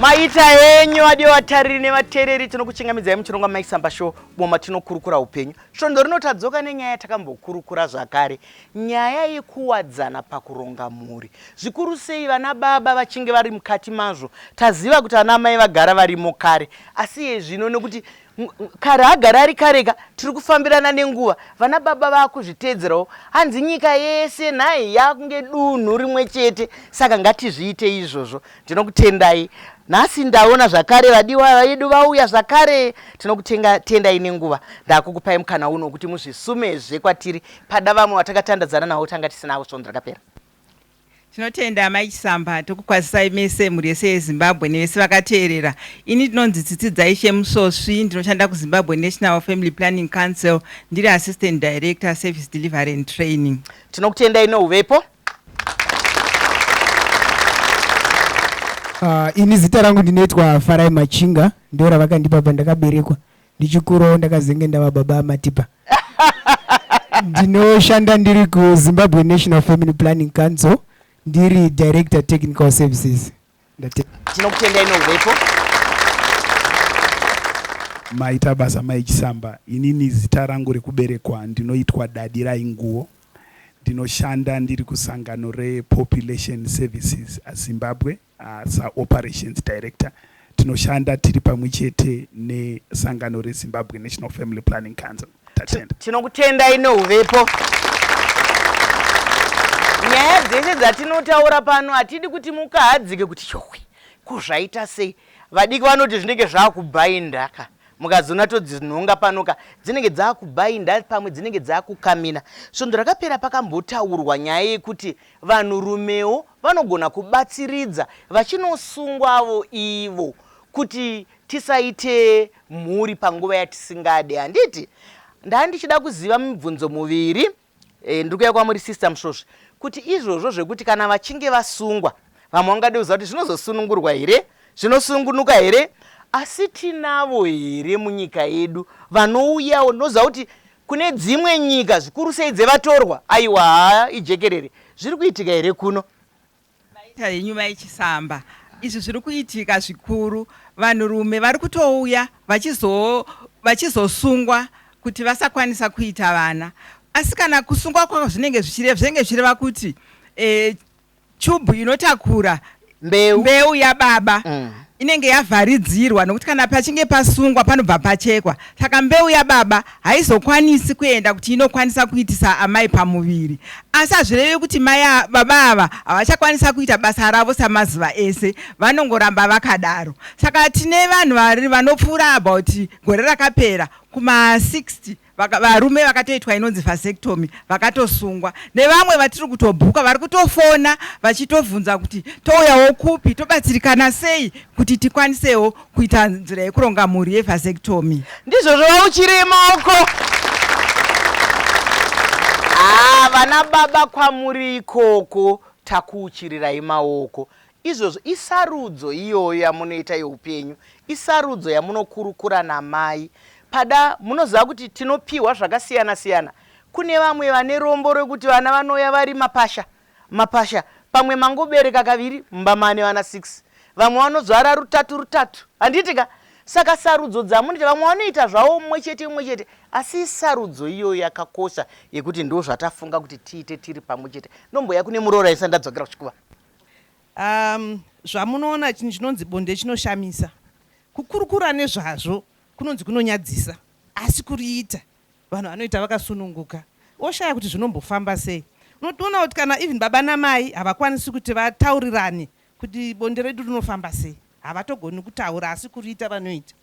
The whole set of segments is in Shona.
Maita henyu adi watariri nevateereri tinokuchingamidzai muchirongwa Mai Chisamba show boma tinokurukura upenyu. Svondo rinotadzoka nenyaya takambokurukura zvakare, nyaya yekuwadzana pakuronga mhuri. Zvikuru sei vana baba vachinge vari mukati mazvo. Taziva kuti ana mai vagara varimo kare, asi zvino nekuti kare agara ari kareka tiri kufambirana nenguva, vana baba vakuzviteedzerawo hanzi nyika yese nhai yakunge dunhu rimwe chete, saka ngatizviite izvozvo. Ndinokutendai. Nhasi ndaona zvakare vadiwa vedu vauya zvakare, tinokutendai nenguva. Ndakukupai mukana uno kuti muzvisumezve kwatiri pada vamwe vatakatandadzana navo tanga tisinavo svondo rakapera. Tinotenda Mai Chisamba tokukwazisai mese mhuri yese yeZimbabwe nevese vakateerera. Ini ndinonzi Tsitsidzai Shemusosvi, ndinoshanda kuZimbabwe National Family Planning Council, ndiri Assistant Director Service Delivery and Training. Tinokutendai noHuvepo. Ini zita rangu ndinoitwa Farai Machinga, ndio ravakandipa pandakaberekwa. Ndichikurawo ndakazenge ndava baba amatipa. Ndinoshanda ndiri kuZimbabwe National Family Planning Council, ndiri Director Technical Services. Tinokutendai noHuvepo. Maita basa Mai Chisamba. Inini zita rangu rekuberekwa ndinoitwa Dadi Rainguo. Ndinoshanda ndiri kusangano rePopulation Services aZimbabwe as Operations Director. Tinoshanda tiri pamwechete nesangano reZimbabwe National Family Planning Council. Tinokutendai noHuvepo. Nyaya dzese dzatinotaura pano hatidi kuti mukahadzike kuti chokwe kuzvaita sei. Vadiki vanoti zvinenge zvakubhainda ka. Mukazona todzinonga panoka dzinenge dzakubhainda, pamwe dzinenge dzakukamina. Svondo rakapera pakambotaurwa nyaya yekuti vanhurumewo vanogona kubatsiridza vachinosungwavo ivo kuti tisaite mhuri panguva yatisingade. Handiti ndandichida kuziva mibvunzo muviri, ndikuya kwamuri Sister Musosvi, kuti izvozvo zvekuti kana vachinge vasungwa vamwe vangade kuziva kuti zvinozosunungurwa here, zvinosungunuka here, asi tinavo here munyika yedu vanouyawo noziva kuti kune dzimwe nyika zvikuru sei dzevatorwa aiwa ijekerere zviri kuitika here kuno? Maita henyu Mai Chisamba, izvi zviri kuitika zvikuru. Vanhurume vari kutouya vachizosungwa kuti vasakwanisa kuita vana, asi kana kusungwa kwavo zvinenge zvichireva kuti chubhu inotakura mbeu yababa inenge yavharidzirwa, nokuti kana pachinge pasungwa panobva pachekwa. Saka mbeu yababa haizokwanisi kuenda kuti inokwanisa kuitisa amai pamuviri. Asi hazvirevi kuti baba ava havachakwanisa kuita basa ravo samazuva ese, vanongoramba vakadaro. Saka tine vanhu vanopfuura about gore rakapera kuma-60 varume vakatoitwa inonzi vasectomy vakatosungwa, nevamwe vatiri kutobhuka vari kutofona vachitovhunza kuti touyawo kupi, tobatsirikana sei kuti tikwanisewo kuita nzira yekuronga mhuri yevasectomy. Ndizvozvo vauchiri maoko. Vana baba kwamuri ikoko takuuchirirai maoko. Izvozvo isarudzo iyoyo yamunoita yeupenyu, isarudzo yamunokurukura namai. Pada munoziva kuti tinopiwa zvakasiyana siyana. Kune vamwe vane rombo rekuti vana vanoya vari mapasha, pamwe mangobereka kaviri mumba mane vana 6, vamwe vanozvara rutatu. Handitika? Saka sarudzo dzamunoita vamwe vanoita zvavo mumwe chete, asi sarudzo iyo yakakosha yekuti ndo zvatafunga kuti tiite tiri pamwe chete. Nomboya kune muroora isa ndadzokera kuchikuva. Zvamunoona chinhu chinonzi bonde chinoshamisa. Kukurukura nezvazvo kunonzi kunonyadzisa, asi kuriita vanhu vanoita vakasununguka. Oshaya kuti zvinombofamba sei. Unotoona kuti kana even baba namai havakwanisi kuti vataurirane kuti bonde redu rinofamba sei, havatogoni kutaura, asi kuriita vanoita.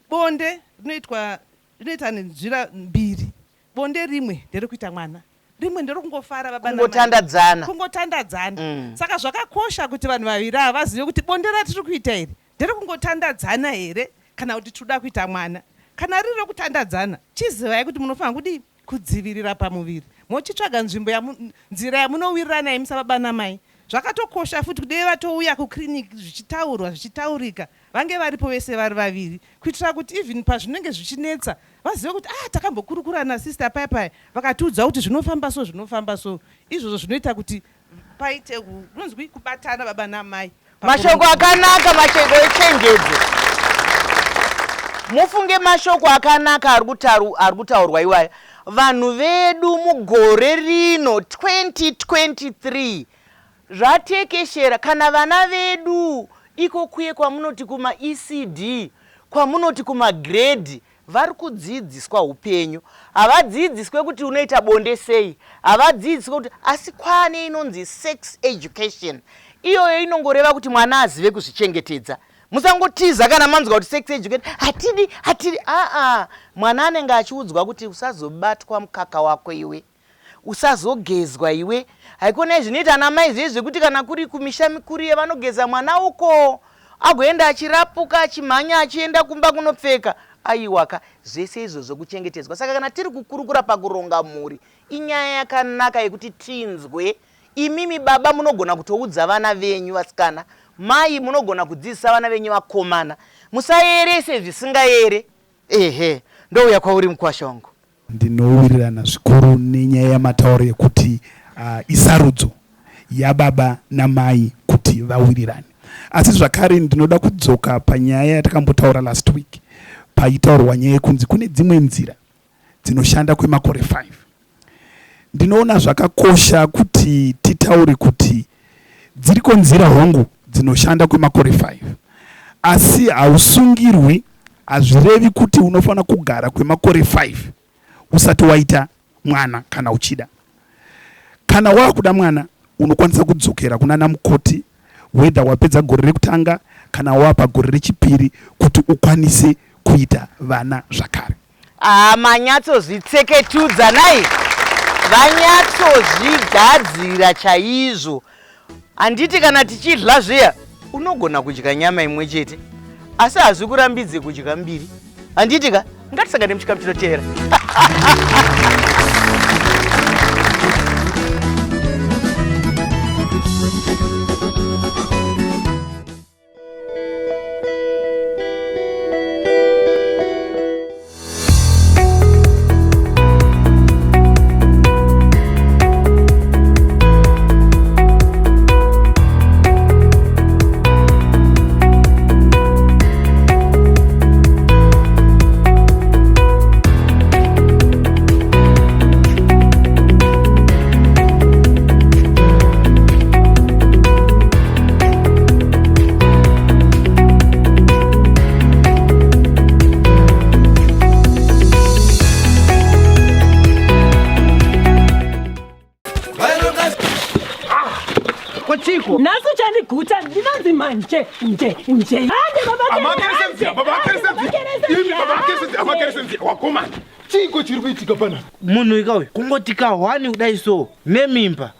Bonde rinoita nenzira mbiri. Bonde rimwe nderekuita mwana, rimwe nderokungofara baba namai, kungotandadzana. Saka zvakakosha kuti vanhu vaviri ava vazive kuti bonde ratiri kuita here nderekungotandadzana here kana kuti tinoda kuita mwana. Kana riri rekutandadzana, chizivai kuti munofanira kudii, kudzivirira pamuviri, mochitsvaga nzira yamunowirirana imisa baba namai. Zvakatokosha futi kuti vatouya kukiriniki zvichitaurwa zvichitaurika, vange varipo vese vari vaviri, kuitira kuti even pazvinenge zvichinetsa vazive kuti takambokurukura nasista paipai vakatiudza kuti zvinofamba so. Izvozvo zvinoita kuti paite kunonzi kubatana baba namai, mashoko akanaka, mashoko echenjedzo. Mufunge mashoko akanaka ari kutaurwa iwayo. Vanhu vedu mugore rino 2023 zvatekeshera kana vana vedu iko kuye kwamunoti kuma ECD, kwamunoti kuma grade, vari kudzidziswa upenyu. Havadzidziswe kuti unoita bonde sei, havadzidziswe kuti asi kwane inonzi sex education. Iyoyo inongoreva kuti mwana azive kuzvichengetedza. Musangotiza kana manzwa kuti sex education hatidi. Mwana anenge achiudzwa kuti usazobatwa mukaka wako iwe, usazogezwa iwe. Haikona zvinoita ana mai zvezve kuti kana kuri kumisha mikuru yevanogeza mwana uko agoenda achirapuka achimhanya achienda kumba kunopfeka. Aiwaka zvese izvozvo kuchengetedzwa. Saka kana tiri kukurukura pakuronga mhuri, inyaya yakanaka yekuti tinzwe. Imimi baba munogona kutoudza vana venyu vasikana, mai munogona kudzidzisa vana venyu vakomana. Musaerese zvisingaere. Ehe, ndouya kwauri mukwasha wangu. Ndinowirirana zvikuru nenyaya yamatauro yekuti isarudzo yababa namai kuti vawirirane. Asi zvakare ndinoda kudzoka panyaya yatakambotaura last week, paitaurwa nyaya yekunzi kune dzimwe nzira dzinoshanda kwemakore 5. Ndinoona zvakakosha kuti titaure kuti dziriko nzira hongu dzinoshanda kwemakore 5, asi hausungirwi, hazvirevi kuti unofana kugara kwemakore 5 usati waita mwana. Kana uchida, kana wakuda mwana, unokwanisa kudzokera kuna mukoti, whether wapedza gore rekutanga kana wapa gore rechipiri, kuti ukwanise kuita vana zvakare. Manyatsozvitseketudza nai, vanyatsozvigadzira chaizvo. Handiti kana tichidya zviya unogona kudya nyama imwe chete, asi hazvi kurambidze kudya mbiri. Handiti ka ngatisangane muchikamu chinoteera. Nasu chani guta ndinanzi manje nje. Hande baba wakoma. Chiko chiri kuitika pana. Munhu ikawe kungoti kahwani kudai so nemimba.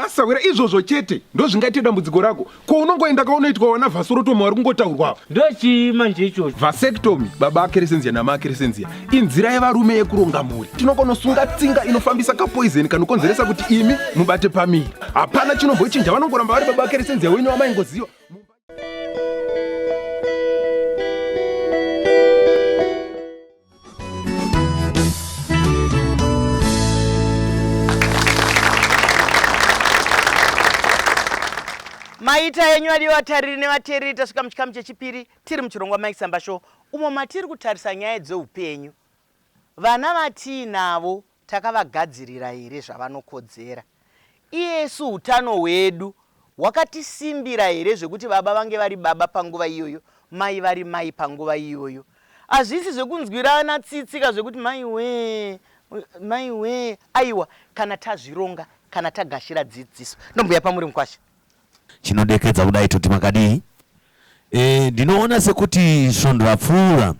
Sawira izvozvo chete ndozvingaita dambudziko rako. Ko unongoenda kaunoitwa wana vasorotomo vari kungotaurwa. Ndochi manje ichocho. Vasectomy baba akeresenzia nama akeresenzia inzira yevarume yekuronga mhuri. Tinokonosunga tsinga inofambisa kapoison kanokonzeresa kuti imi mubate pamiri. Hapana chinombochinja, vanongoramba vari baba akeresenzia wenyu wamaingoziva. Maita yenyu vatariri nevateereri, tasvika muchikamu chechipiri tiri muchirongwa Mai Chisamba Show, umo matiri kutarisa nyaya dzeupenyu. Vana vatiinavo takavagadzirira here zvavanokodzera? Iyesu utano hwedu hwakatisimbira here zvekuti baba vange vari baba panguva iyoyo, mai vari mai panguva iyoyo? Hazvisi zvekunzwirana tsitsika zvekuti mai we, aiwa, kana tazvironga, kana tagashira dzidziso. Ndombuya pamuri mukwasha. Chinodekedza kudai toti makadii. Ndinoona sekuti svondo rapfuura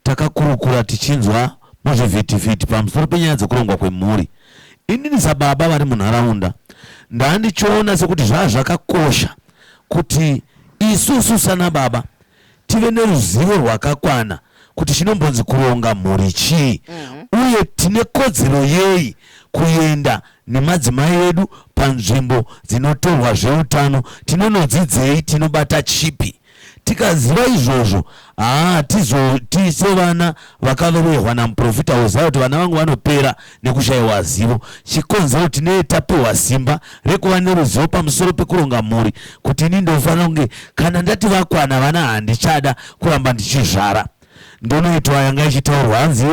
takakurukura tichinzwa muzvivhitivhiti pamusoro penyaya dzekurongwa kwemhuri. Inini sababa vari munharaunda ndandichiona sekuti zvakakosha kuti isusu sana baba tive neruzivo rwakakwana kuti chinombonzi kuronga mhuri chii, uye tine kodzero yei kuenda nemadzimai edu panzvimbo dzinotorwa zveutano. Tinonodzidzei, tinobata chipi, tikaziva izvozvo tise vana vakaroverwa namuprofita woziva kuti vana vangu vanopera nekushayiwa zivo. chikonzero tinee tapiwa simba rekuva neruzivo pamusoro pekuronga mhuri, kuti ini ndofanira kunge kana ndati vakwana vana handichada kuramba ndichizvara. Ndonoitwa yanga ichitaurwa hanzi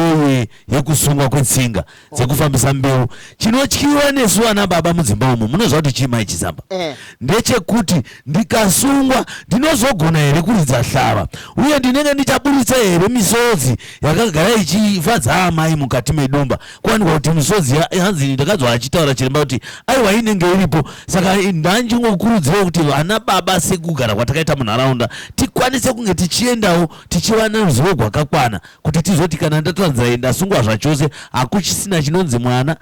yekusungwa kwetsinga dzekufambisa mbeu. Chinotyiwa nesu vana baba mudzimba umu munoziva kuti chii Mai Chisamba? Ndechekuti ndikasungwa ndinozogona here kuridza hlava, uye ndinenge ndichaburitsa here misodzi yakagara ichifadza amai mukati medumba. Kuwanikwa kuti misodzi hanzi ndakadzwa achitaura chiremba kuti aiwa inenge iripo. Saka ndanjingokurudzira kuti vana baba sekugara kwatakaita munharaunda tikwanise kunge tichiendawo tichiva neruzivo gwakakwana, kuti tizoti kana ndataridza ndasungwa zvachose hakuchisina chinonzi mwana,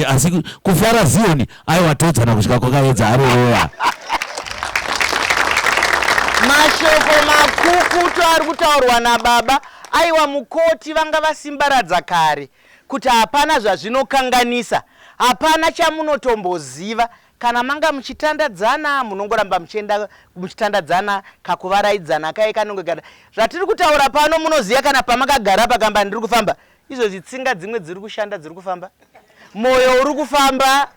asi kufara Zioni aiwa todzana kusvika kwakaedza aroya. Mashoko makukutu ari kutaurwa nababa. Aiwa mukoti vanga vasimbaradza kare kuti hapana zvazvinokanganisa, hapana chamunotomboziva. Kana manga muchitandadzana munongoramba muchitandadzana kakuvaraidzana kai kanongogara. Zvatiri kutaura pano munoziya kana pamakagara pakamba ndiri kufamba. Izvozvi tsinga dzimwe dziri kushanda dziri kufamba. Moyo uri kufamba,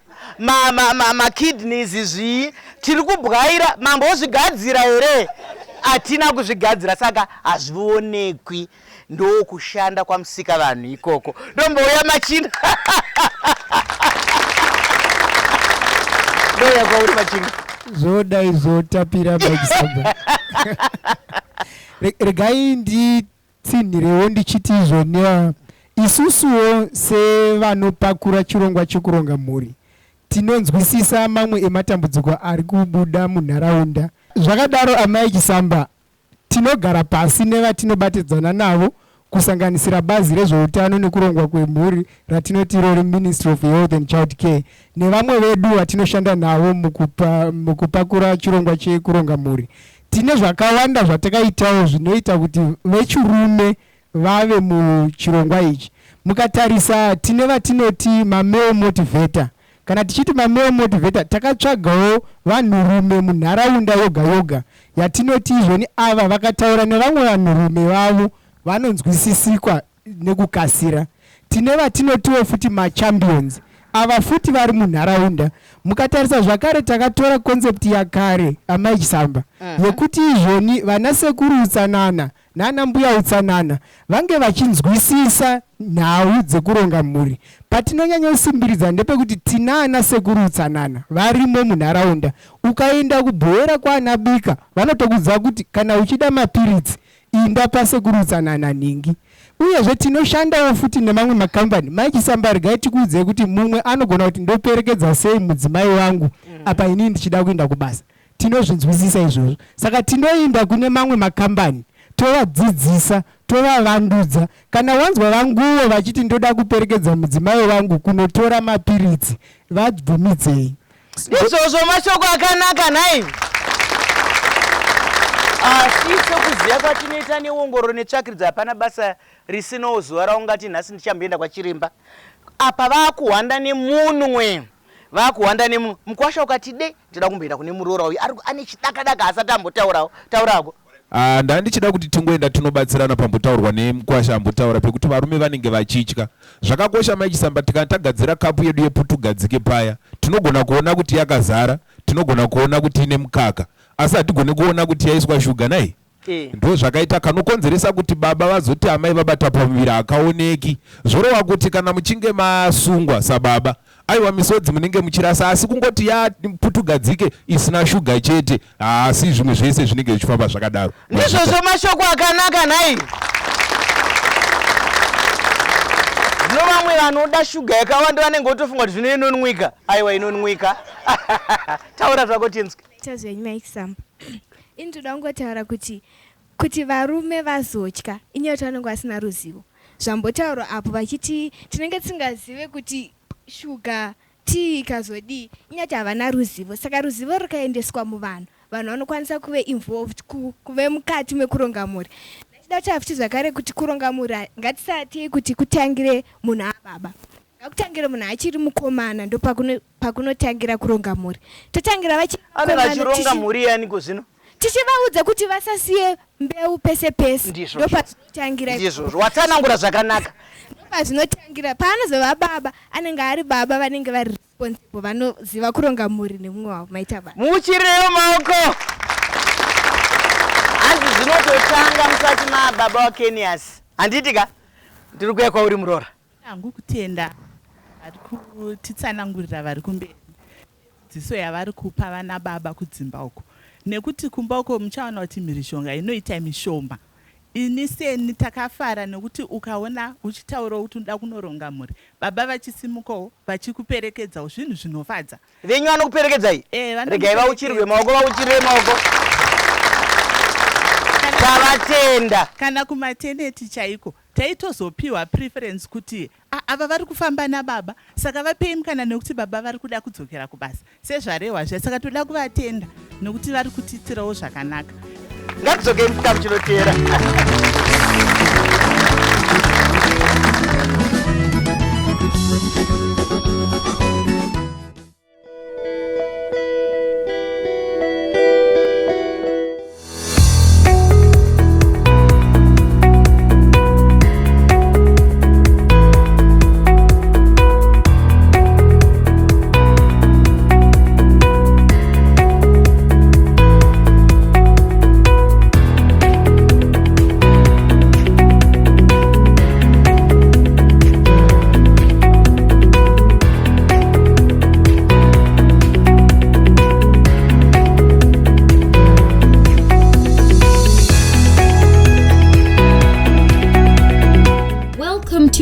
kidneys zvii tiri kubwaira. Mambo ozvigadzira here? Hatina kuzvigadzira, saka hazvionekwi. Ndo kushanda kwamusika vanhu ikoko. Ndombouya Machinda. Ndoya kwauri Machinda. Zodai zotapira Mai Chisamba. Regai nditsinhirewo ndichiti izvoni isusuwo sevanopakura chirongwa chekuronga mhuri tinonzwisisa mamwe ematambudziko ari kubuda munharaunda. Zvakadaro Mai Chisamba, tinogara pasi nevatinobatidzana navo kusanganisira bazi rezveutano nekurongwa kwemhuri ratinoti iro Ministry of Health and Child Care, nevamwe vedu vatinoshanda navo mukupakura chirongwa chekuronga mhuri. Tine zvakawanda zvatakaitawo zvinoita kuti vechirume vave muchirongwa ichi. Mukatarisa tine vatinoti mamale motivator. Kana tichiti mamale motivator, takatsvagawo vanhurume munharaunda yoga yoga yatinoti izvoni ava vakataura nevamwe vanhurume vavo vanonzwisisikwa nekukasira. Tine vatinotiwo futi machampions, ava futi vari munharaunda. Mukatarisa zvakare takatora concept yakare Mai Chisamba yekuti izvoni vana sekuru utsanana nana mbuya utsanana vange vachinzwisisa nhau dzekuronga mhuri. Patinonyanya kusimbiridza ndepekuti tina ana sekuru utsanana varimo munharaunda. Ukaenda kubhoera kwaana Bika vanotokudza kuti kana uchida mapiritsi inda pasekuru utsanana ningi. Uyezve tinoshandawo futi nemamwe makambani. Mai Chisamba, regai tikuudzei kuti mumwe anogona kuti ndoperekedza sei mudzimai wangu apa inini ndichida kuenda kubasa. Tinozvinzwisisa izvozvo. Saka tinoenda kune mamwe makambani tovadzidzisa, tovavandudza. Kana wanzwa vanguwo vachiti ndoda kuperekedza mudzimai wangu kunotora mapiritsi, vabvumidzei. Izvozvo mashoko akanaka nhai. Asi sekuziya kwatinoita neongororo netsvakiridza hapana basa risinowo zuva raungati nhasi ndichamboenda kwachiremba. Apa vakuhwanda nemunwe. Vakuhwanda nemunwe. Mukwasha ukati ndida kumboenda kune muroora uyu ane chidakadaka asati ambotaurawo. Taurako. Ndandichida kuti tingoenda tinobatsirana pambotaurwa nemukwasha ambotaura pekuti varume vanenge vachitya. Zvakakosha Mai Chisamba, tagadzira kapu yedu yeputugadzike paya, tinogona kuona kuti yakazara, tinogona kuona kuti ine mukaka, asi hatigone kuona kuti yaiswa shuga nai. Ndo zvakaita kanokonzeresa kuti baba vazoti amai vabata pamuviri akaoneki. Zvorova kuti kana muchinge masungwa sababa, aiwa misodzi munenge muchirasa, asi kungoti yaputugadzike isina shuga chete, asi zvimwe zvese zvinenge zvichifamba zvakadaro. Ndizvozvo mashoko akanaka nhai. Zvino vamwe vanoda shuga yakawanda vanenge votofunga kuti zvino inonwika. Aiwa inonwika. Taura zvako tinzwi. Tazvenyu Mai Chisamba. Ini toda kungotaura kuti varume vazotya inyaya vanenge vasina ruzivo. Zvambotaurwa apo vachiti tinenge tisingazive kuti shuga tii ikazodii, inyaya havana ruzivo. Saka ruzivo rukaendeswa muvanhu, vanhu vanokwanisa kuve involved kuve mukati mekuronga mhuri. Ndachida kuti hafuti zvakare kuti kuronga mhuri ngatisati kuti kutangire munhu ababa. Ngakutangire munhu achiri mukomana ndo pakunotangira kuronga mhuri. Totangira vachironga mhuri yani kuzvino. tichivaudza kuti vasasiye mbeu pese pese. Ndopazvinotangira ndizvozvo watsanangura zvakanaka. Ndopazvinotangira paanozova baba anenge ari baba vanenge vari responsible vanoziva kuronga mhuri nemumwe wavo. Maita baba muchirewo maoko. Hanzi zvinototanga musati mababa waKenias. Handitika ndiri kuya kwauri Murora. Hangu kutenda vari kutitsanangurira vari kumberi dziso yavari kupa vana baba kudzimba uko, nekuti kumba uko muchaona kuti mhirishonga inoita mishoma. Ini seni takafara nekuti ukaona uchitaura kuti unoda kunoronga mhuri, baba vachisimukawo vachikuperekedzawo zvinhu zvinofadza. Venyu vanokuperekedzai? Regai vauchirwe maoko, vauchirwe maoko. Tavatenda. Kana kumateneti chaiko taitozopiwa preference kuti ava vari kufamba nababa, saka vapei mukana nekuti baba vari kuda kudzokera kubasa sezvarehwa zve, saka toda kuvatenda nekuti vari kutiitirawo zvakanaka. Ngatidzokei muchikamu chinotevera.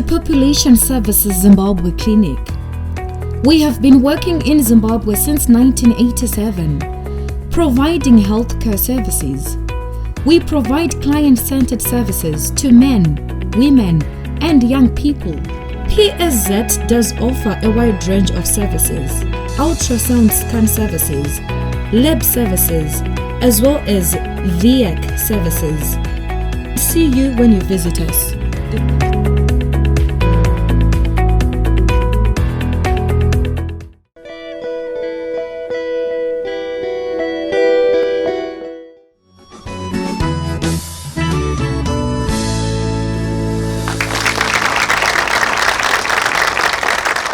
Population Services Zimbabwe Clinic. We have been working in Zimbabwe since 1987, providing healthcare services. We provide client-centered services to men, women, and young people. PSZ does offer a wide range of services: ultrasound scan services, lab services, as well as VIAC services. See you when you visit us.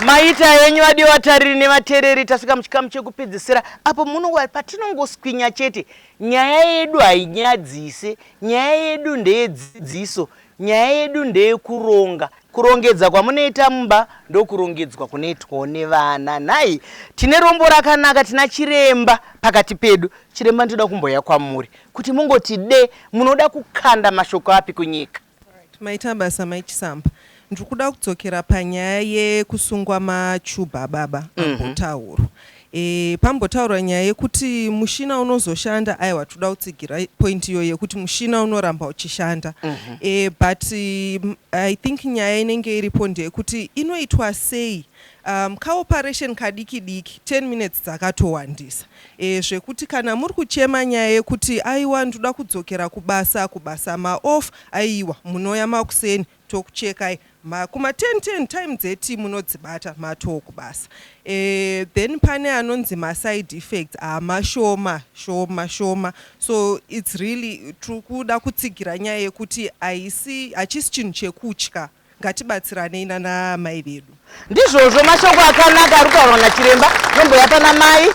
Maita yenyu vadiwatariri nevateereri, tasvika muchikamu chekupedzisira apo munongwa patinongoswinya chete. Nyaya yedu hainyadzise, nyaya yedu ndeyedzidziso, nyaya yedu ndeyekuronga. Kurongedza kwamunoita mumba ndokurongedzwa kunoitwawo nevana. Nhai tine rombo rakanaka, tina chiremba pakati pedu. Chiremba ndoda kumboya kwamuri kuti mungoti de munoda kukanda mashoko api kunyika. Maita basa Mai Chisamba. Ndikuda kudzokera panyaya yekusungwa machuba baba ambotauro. Pambotaura nyaya yekuti mushina unozoshanda, aiwa toda kutsigira point iyo yekuti mushina unoramba uchishanda. But I think nyaya inenge iripo ndeyekuti inoitwa sei. Kaoperation kadiki diki 10 minutes dzakatowandisa. Zvekuti kana muri kuchema nyaya yekuti aiwa ndoda kudzokera kubasa ma-off, aiwa munoya makuseni tokuchekai kuma 10 time dzeti munodzibata matokubasa. Then pane anonzi ma-side effects mashoma. So it's really kuda kutsigira nyaya yekuti hachisi chinhu chekutya. Ngatibatsiranei nana mai vedu. Ndizvozvo mashoko akanaka ari kutaurwa nachiremba. Nomboya pana mai.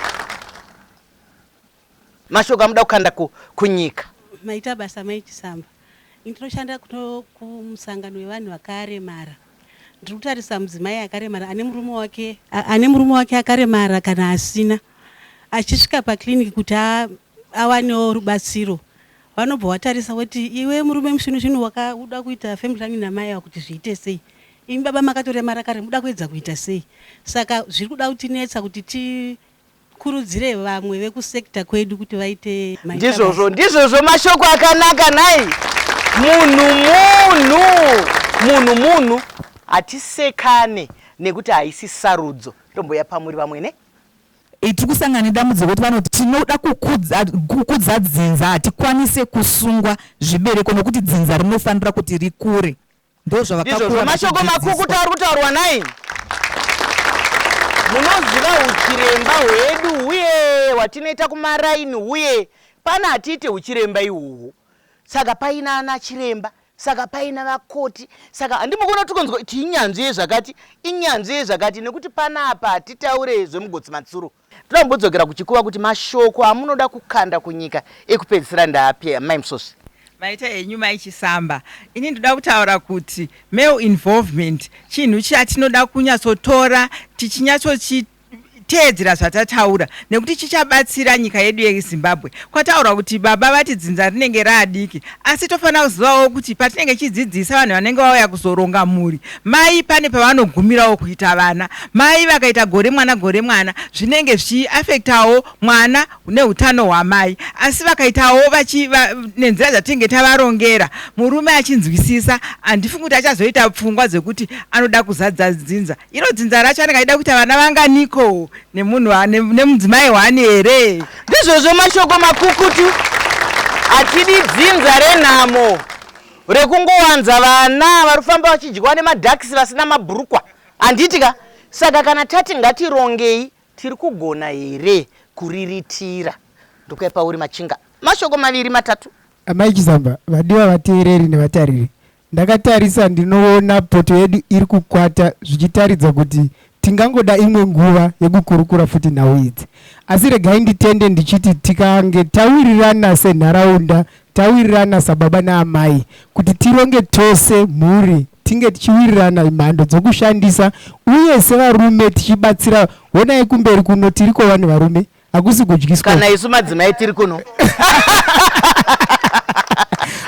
Mashoko amuda kukanda kunyika. Maita basa Mai Chisamba. Ndinoshanda kumusangano wevanhu vakaremara. Ndiri kutarisa mudzimai akaremara ane murume wake akaremara kana asina. Achisvika pakliniki kuti awanewo rubatsiro, vanobva vatarisa kuti iwe murume mushinu wakabuda kuita family planning namai kuti zviite sei. Imi baba makatoremara kare muda kuedza kuita sei. Saka zviri kuda kutinetsa kuti tikurudzire vamwe vekusekta kwedu kuti vaite. Ndizvozvo mashoko akanaka. Nhai munhu atisekane nekuti haisi sarudzo. Tomboya pamuri vamwene. Tiri kusangana nedambudziko kuti vanoti tinoda kukudza dzinza, hatikwanise kusungwa zvibereko nokuti dzinza rinofanira kuti rikure. Ndizvozvo mashoko makukuta ari kutaurwa nai. Munoziva uchiremba hwedu uye watinoita kumaraini uye pana hatiite uchiremba ihwohwo, saka paina ana chiremba, saka paina vakoti, saka handimukona tikonzwa kuti inyanzvi yezvakati, inyanzvi yezvakati, nekuti panapa hatitaure zvemugotsi matsuro. Torambodzokera kuchikuva kuti mashoko amunoda kukanda kunyika ekupedzisira ndaapeya Mai Musosi. Vaita henyu Mai Chisamba, ini ndoda kutaura kuti male involvement chinhu chatinoda kunyatsotora tichinyatsochiteedzera zvatataura, nekuti chichabatsira nyika yedu yeZimbabwe. Kwataura kuti baba vati dzinza rinenge raadiki, asi tofanira kuzivawo kuti patinenge chidzidzisa vanhu vanenge vauya kuzoronga mhuri, mai pane pavanogumirawo kuita vana. Mai vakaita gore mwana zvinenge zvichiafektawo mwana neutano hwamai, asi vakaitawo nenzira dzatinenge tavarongera, murume achinzwisisa, handifungi kuti achazoita pfungwa dzekuti anoda kuzadza dzinza. Iro dzinza racho anenge achida kuita vana vanganiko nemudzimai Hwani here. Ndizvozvo mashoko makukutu. Hatidi dzinza renhamo rekungowanza vana varifamba vachidyiwa nemadhakisi vasina mabhurukwa, handitika. Saka kana tati ngatirongei, tiri kugona here kuriritira? Ndokuipa uri Machinga, mashoko maviri matatu. Mai Chisamba, vadiwa vateereri nevatariri, ndakatarisa ndinoona poto yedu iri kukwata, zvichitaridza kuti tingangoda imwe nguva yekukurukura futi nhau idzi. Asi regai nditende ndichiti tikange tawirirana senharaunda, tawirirana sababa naamai, kuti tironge tose mhuri, tinge tichiwirirana mhando dzokushandisa, uye sevarume tichibatsira. Honai kumberi kuno tiriko vanhu varume, hakusi kudyiswa. Kana isu madzimai tiri kuno.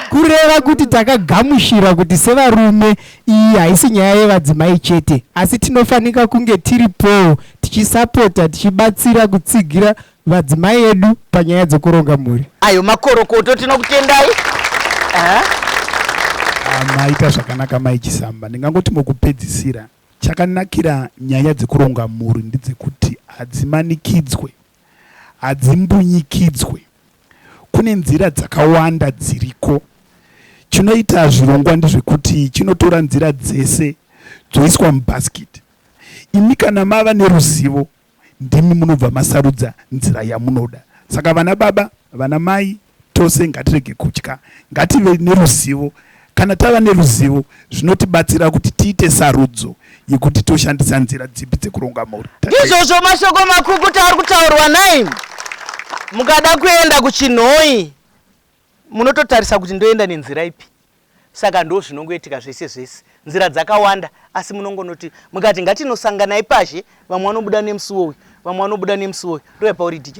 Kureva kuti takagamushira kuti sevarume iyi haisi nyaya yevadzimai chete, asi tinofanika kunge tiripo tichisapota, tichibatsira kutsigira vadzimai edu panyaya dzokuronga mhuri. Ayo makorokoto tinokutendai. Maita zvakanaka Mai Chisamba. Ndingangoti mukupedzisira, chakanakira nyaya dzekuronga mhuri ndedzekuti hadzimanikidzwe, hadzimbunyikidzwe. Kune nzira dzakawanda dziriko. Chinoita zvirongwa ndezvekuti chinotora nzira dzese dzoiswa mubhasikiti. Imi kana mava neruzivo, ndimi munobva masarudza nzira yamunoda. Saka vana baba, vana mai, tose ngatirege kutya, ngative neruzivo. Kana tava neruzivo, zvinotibatsira kuti tiite sarudzo yekuti toshandisa nzira dzipi dzekuronga mhuri. Ndizvozvo mashoko makukutu ari kutaurwa naimi. Mukada kuenda kuchinhoi, munototarisa kuti ndoenda nenzira ipi. Saka ndo zvinongoitika zvese zvese. Nzira dzakawanda, asi munongonoti mukati ngatinosanganai pashi, vamwe vanobuda nemusuwo uyu, vamwe vanobuda nemusuwo uyu. Ndoyepa uri DJ.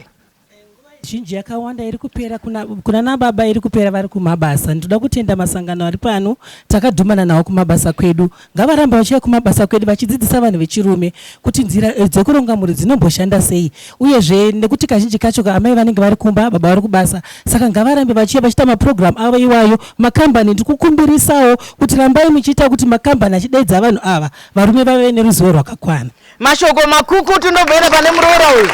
Zhinji yakawanda iri kupera kuna nababa iri kupera vari kumabasa. Ndoda kutenda masangano ari pano takadhumana nawo kumabasa kwedu. Ngavaramba vachiya kumabasa kwedu vachidzidzisa vanhu vechirume kuti nzira dzekuronga mhuri dzinomboshanda sei. Uyezve nekuti kazhinji kacho amai vanenge vari kumba, baba vari kubasa. Saka ngavarambe vachiya vachiita maprogram avo iwayo. Makambani ndikukumbirisawo kuti rambai muchiita kuti makambani achidaidza vanhu ava varume vave neruzivo rwakakwana. Mashoko makukutu ndobvera pane muroora uyu.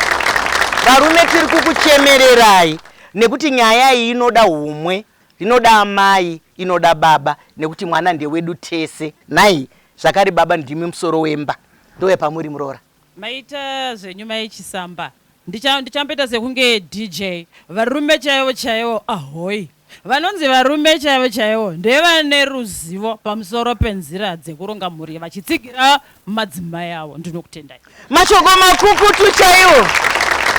Varume tiri kukuchemererai nekuti nyaya iyi inoda humwe, inoda amai, inoda baba, nekuti mwana ndewedu tese. Nai, zvakare baba ndimi musoro wemba. Ndoye pamuri muroora. Maita zvenyu Mai Chisamba. Ndichamboita sekunge DJ. Varume chaivo ahoi. Vanonzi varume chaivo ndevane ruzivo pamusoro penzira dzekuronga mhuri vachitsigira madzimai avo. Ndinokutendai. Mashoko makukutu chaivo.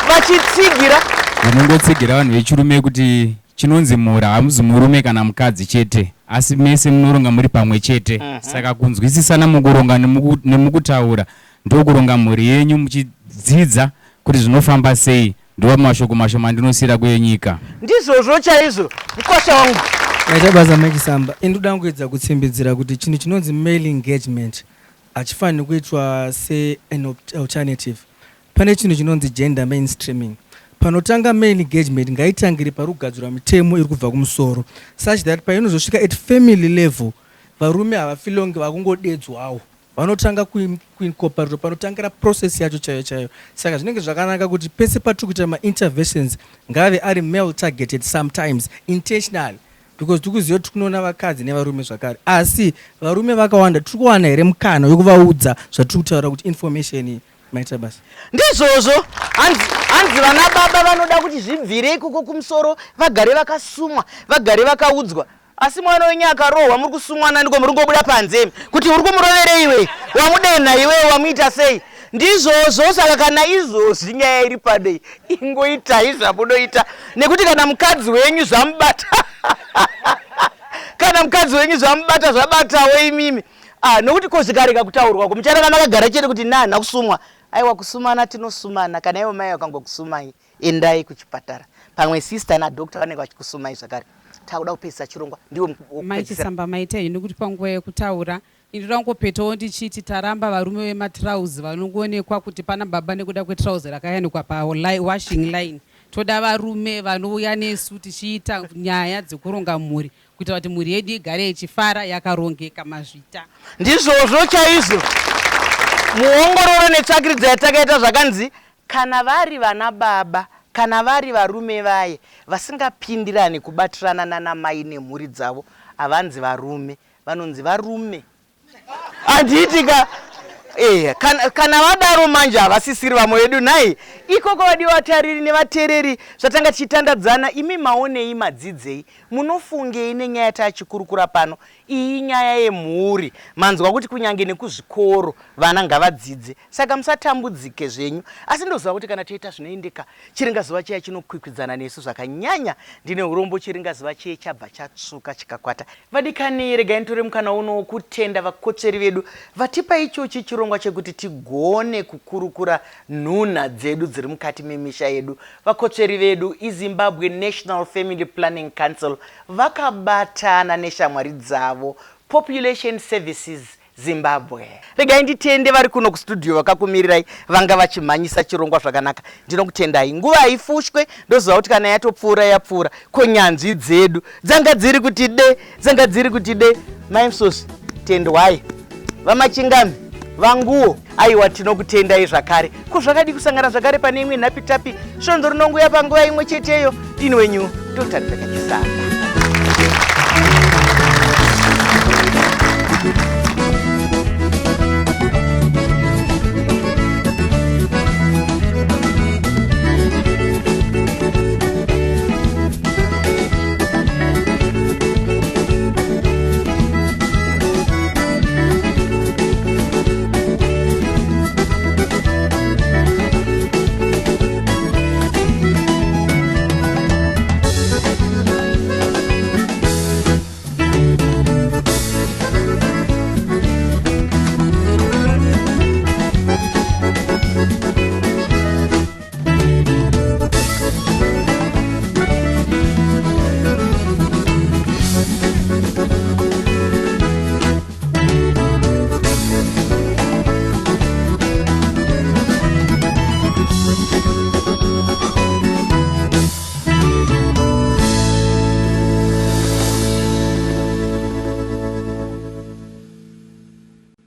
Vachitsigira vanongotsigira vanhu vechirume kuti chinonzi mhuri hamuzi murume kana mukadzi chete, asi mese munoronga muri pamwe chete. Saka kunzwisisana mukuronga nemukutaura ndokuronga mhuri yenyu, muchidzidza kuti zvinofamba sei. Ndiwo mashoko mashoma andinosiyira kuyenyika. Ndizvozvo chaizvo mukosha wangu. Maita basa Mai Chisamba, ndoda kuedza kutsimbidzira kuti chinhu chinonzi male engagement hachifaniri kuitwa se-an alternative. Pane chinhu chinonzi gender mainstreaming. Panotanga male engagement ngaitangire parugadzirwa mitemo iri kubva kumusoro, such that painozosvika at family level varume havafilonge vakungodedzwawo, vanotanga kuincorporate panotangira process yacho chaiyo. Saka zvinenge zvakanaka kuti pese patiri kuita ma-interventions ngave ari male targeted sometimes intentionally, because tikuziva kuti kunoona vakadzi nevarume zvakare, asi varume vakawanda tiri kuwana here mukana wekuvaudza zvatiri kutaura kuti information iyi. maita basa ndizvozvo hanzi vana baba vanoda kuti zvibvire ikoko kumusoro vagare vakasumwa vagare vakaudzwa asi mwana wenyu akarohwa muri kusumwana ndiko muri ngobuda panze kuti uri kumurovere iwe wamudenha iwe wamuita sei ndizvozvo saka kana izvozvi nyaya iri padei ingoitai zvamunoita nekuti kana mukadzi wenyu zvamubata kana mukadzi wenyu zvamubata zvabatawo imimi nokuti kozvikareka kutaurwa kumuchara kana makagara chete kuti nana kusumwa aiwa kusumana tinosumana kana iwo mai vakangokusumai endai kuchipatara pamwe sister nadokta vanenge vachikusumai zvakare takuda kupedzisa chirongwa ndiwo Mai Chisamba maita ino kuti panguva yekutaura indira ngopetawo ndichiti taramba varume vematrauzi vanongoonekwa kuti pana baba nekuda kwetrauzi rakayanikwa pawashing line toda varume vanouya nesu tichiita nyaya dzekuronga mhuri kuita kuti mhuri yedu igare ichifara yakarongeka mazvita ndizvozvo chaizvo muongororo netsvakiridza yatakaita zvakanzi kana vari vana baba kana vari varume vaye vasingapindirani kubatirana nanamai nemhuri dzavo havanzi varume vanonzi varume handiitika kana vadaro manje havasisiri vamwe vedu nhai ikoko vadiwa vatariri nevateereri zvatanga tichitandadzana imi maonei madzidzei munofungei nenyaya yatachikurukura pano iyi nyaya yemhuri manzwa kuti kunyange nekuzvikoro vana ngavadzidze saka musatambudzike zvenyu asi ndoziva kuti kana toita zvinoendeka chiringazuva chiya chinokwikwidzana nesu zvakanyanya ndine urombo chiringazuva chiye chabva chatsvuka chikakwata vadikani regai nitore mukana uno wokutenda vakotsveri vedu vatipa ichochi chirongwa chekuti tigone kukurukura nhunha dzedu dziri mukati memisha yedu vakotsveri vedu iZimbabwe National Family Planning Council vakabatana neshamwari dzavo Population Services Zimbabwe. Regai nditende vari kuno kustudio vakakumirirai vanga vachimhanyisa chirongwa zvakanaka ndinokutendai nguva haifushwe ndoziva kuti kana yatopfuura yapfuura konyanzvi dzedu dzanga dziri kuti de maimsosi tendwai vamachingami vanguo aiwa tinokutendai zvakare kuzvakadi kusangana zvakare pane imwe nhapitapi svonzo rinonguya panguva imwe cheteyo dini wenyu Dr. Mai Chisamba.